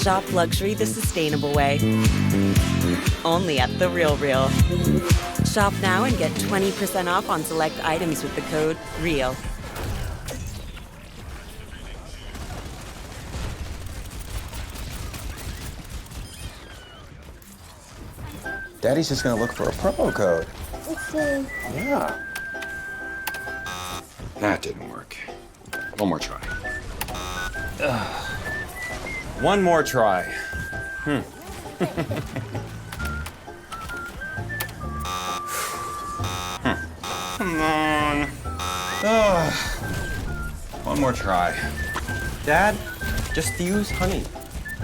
Shop luxury the sustainable way. Only at The RealReal. Shop now and get 20% off on select items with the code REAL. Daddy's just gonna look for a promo code. Let's see. Yeah. That didn't work. One more try. One more try. Come on. One more try. Dad, just use Honey.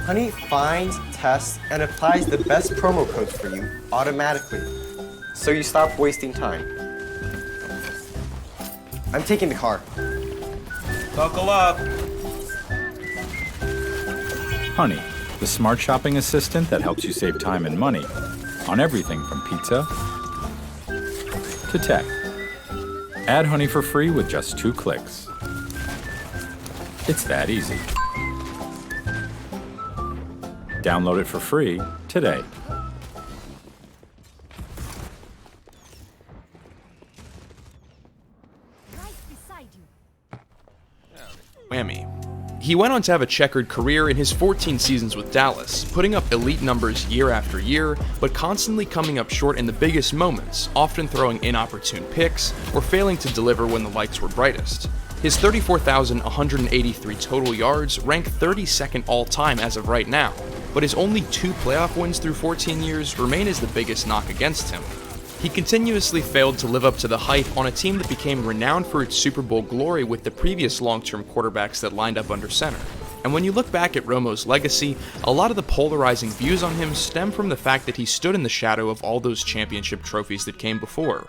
Honey finds, tests, and applies the best promo codes for you automatically, so you stop wasting time. I'm taking the car. Buckle up. Honey, the smart shopping assistant that helps you save time and money on everything from pizza to tech. Add Honey for free with just 2 clicks. It's that easy. Download it for free today. Whammy. He went on to have a checkered career in his 14 seasons with Dallas, putting up elite numbers year after year, but constantly coming up short in the biggest moments, often throwing inopportune picks or failing to deliver when the lights were brightest. His 34,183 total yards rank 32nd all-time as of right now, but his only 2 playoff wins through 14 years remain as the biggest knock against him. He continuously failed to live up to the hype on a team that became renowned for its Super Bowl glory with the previous long-term quarterbacks that lined up under center. And when you look back at Romo's legacy, a lot of the polarizing views on him stem from the fact that he stood in the shadow of all those championship trophies that came before.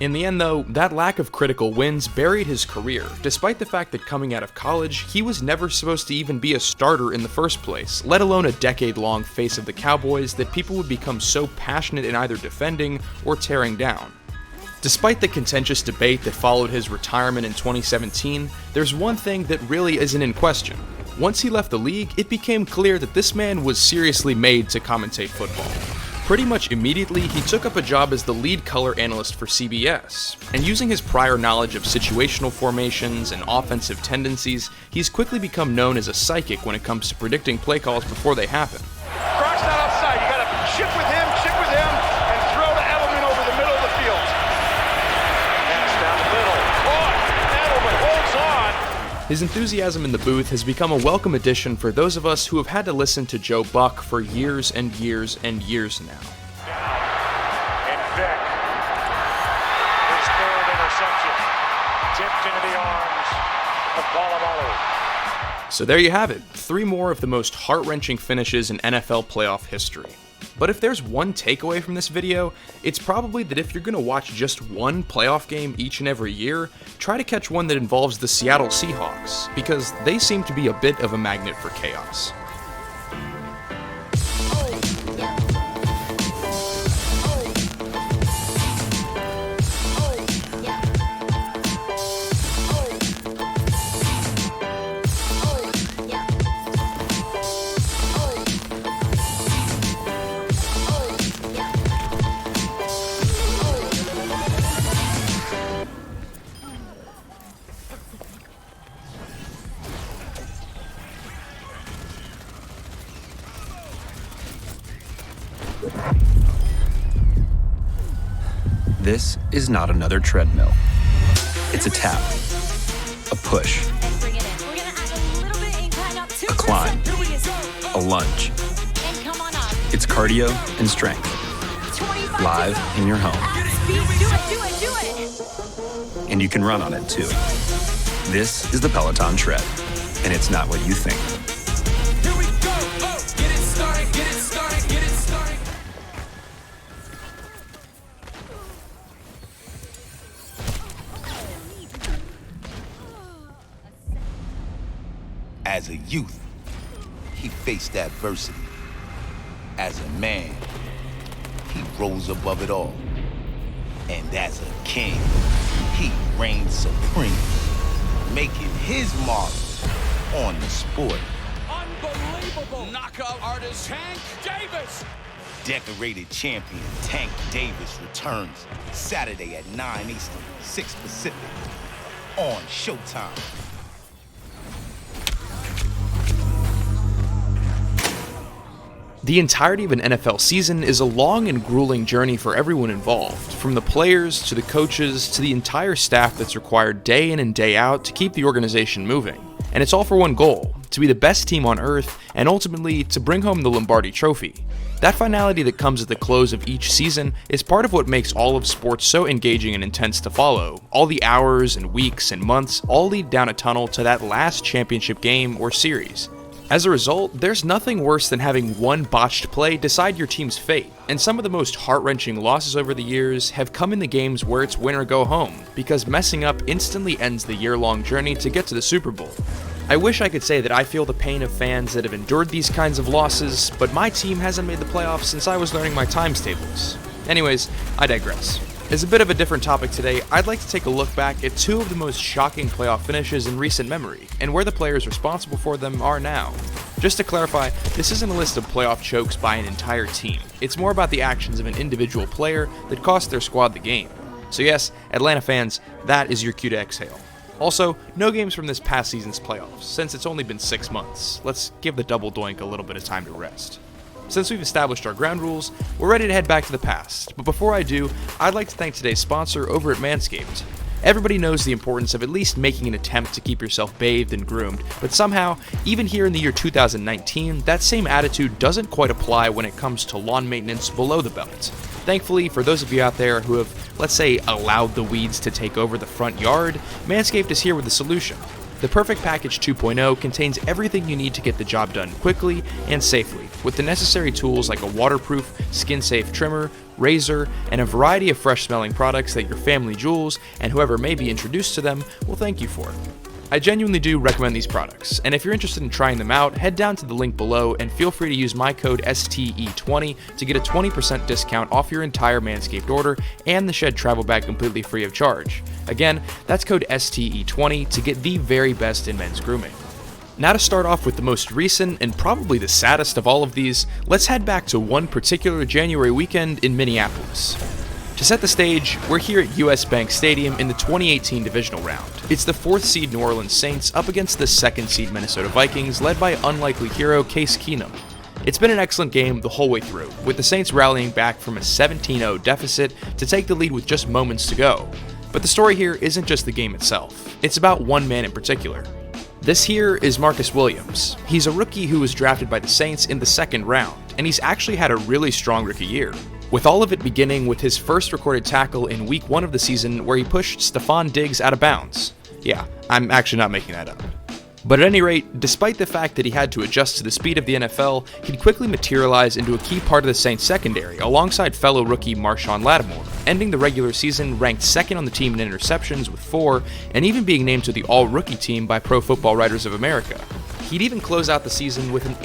In the end though, that lack of critical wins buried his career, despite the fact that coming out of college, he was never supposed to even be a starter in the first place, let alone a decade-long face of the Cowboys that people would become so passionate in either defending or tearing down. Despite the contentious debate that followed his retirement in 2017, there's one thing that really isn't in question. Once he left the league, it became clear that this man was seriously made to commentate football. Pretty much immediately, he took up a job as the lead color analyst for CBS, and using his prior knowledge of situational formations and offensive tendencies, he's quickly become known as a psychic when it comes to predicting play calls before they happen. Croc's not outside, you gotta chip with him, and throw to Edelman over the middle of the field. Pass down the middle, caught, Edelman holds on. His enthusiasm in the booth has become a welcome addition for those of us who have had to listen to Joe Buck for years and years and years now. And Vic, his 3rd interception, tipped into the arms of Polamalu. So there you have it, 3 more of the most heart-wrenching finishes in NFL playoff history. But if there's one takeaway from this video, it's probably that if you're going to watch just one playoff game each and every year, try to catch one that involves the Seattle Seahawks, because they seem to be a bit of a magnet for chaos. This is not another treadmill. It's a tap, a push, a climb, a lunge. It's cardio and strength, live in your home. And you can run on it too. This is the Peloton Tread, and it's not what you think. As a youth, he faced adversity. As a man, he rose above it all. And as a king, he reigned supreme, making his mark on the sport. Unbelievable knockout artist Tank Davis. Decorated champion Tank Davis returns Saturday at 9 Eastern, 6 Pacific on Showtime. The entirety of an NFL season is a long and grueling journey for everyone involved, from the players to the coaches to the entire staff that's required day in and day out to keep the organization moving. And it's all for one goal: to be the best team on earth and ultimately to bring home the Lombardi Trophy. That finality that comes at the close of each season is part of what makes all of sports so engaging and intense to follow. All the hours and weeks and months all lead down a tunnel to that last championship game or series. As a result, there's nothing worse than having one botched play decide your team's fate, and some of the most heart-wrenching losses over the years have come in the games where it's win or go home, because messing up instantly ends the year-long journey to get to the Super Bowl. I wish I could say that I feel the pain of fans that have endured these kinds of losses, but my team hasn't made the playoffs since I was learning my times tables. Anyways, I digress. As a bit of a different topic today, I'd like to take a look back at two of the most shocking playoff finishes in recent memory, and where the players responsible for them are now. Just to clarify, this isn't a list of playoff chokes by an entire team. It's more about the actions of an individual player that cost their squad the game. So yes, Atlanta fans, that is your cue to exhale. Also, no games from this past season's playoffs, since it's only been 6 months. Let's give the double doink a little bit of time to rest. Since we've established our ground rules, we're ready to head back to the past, but before I do, I'd like to thank today's sponsor over at Manscaped. Everybody knows the importance of at least making an attempt to keep yourself bathed and groomed, but somehow, even here in the year 2019, that same attitude doesn't quite apply when it comes to lawn maintenance below the belt. Thankfully, for those of you out there who have, let's say, allowed the weeds to take over the front yard, Manscaped is here with a solution. The Perfect Package 2.0 contains everything you need to get the job done quickly and safely, with the necessary tools like a waterproof, skin-safe trimmer, razor, and a variety of fresh-smelling products that your family jewels and whoever may be introduced to them will thank you for. I genuinely do recommend these products, and if you're interested in trying them out, head down to the link below and feel free to use my code STE20 to get a 20% discount off your entire Manscaped order and the Shed travel bag completely free of charge. Again, that's code STE20 to get the very best in men's grooming. Now to start off with the most recent and probably the saddest of all of these, let's head back to one particular January weekend in Minneapolis. To set the stage, we're here at US Bank Stadium in the 2018 divisional round. It's the 4th seed New Orleans Saints up against the 2nd seed Minnesota Vikings led by unlikely hero Case Keenum. It's been an excellent game the whole way through, with the Saints rallying back from a 17-0 deficit to take the lead with just moments to go. But the story here isn't just the game itself, it's about one man in particular. This here is Marcus Williams. He's a rookie who was drafted by the Saints in the 2nd round, and he's actually had a really strong rookie year. With all of it beginning with his first recorded tackle in week 1 of the season where he pushed Stephon Diggs out of bounds. Yeah, I'm actually not making that up. But at any rate, despite the fact that he had to adjust to the speed of the NFL, he'd quickly materialize into a key part of the Saints secondary alongside fellow rookie Marshawn Lattimore, ending the regular season ranked 2nd on the team in interceptions with 4, and even being named to the All-Rookie team by Pro Football Writers of America. He'd even close out the season with an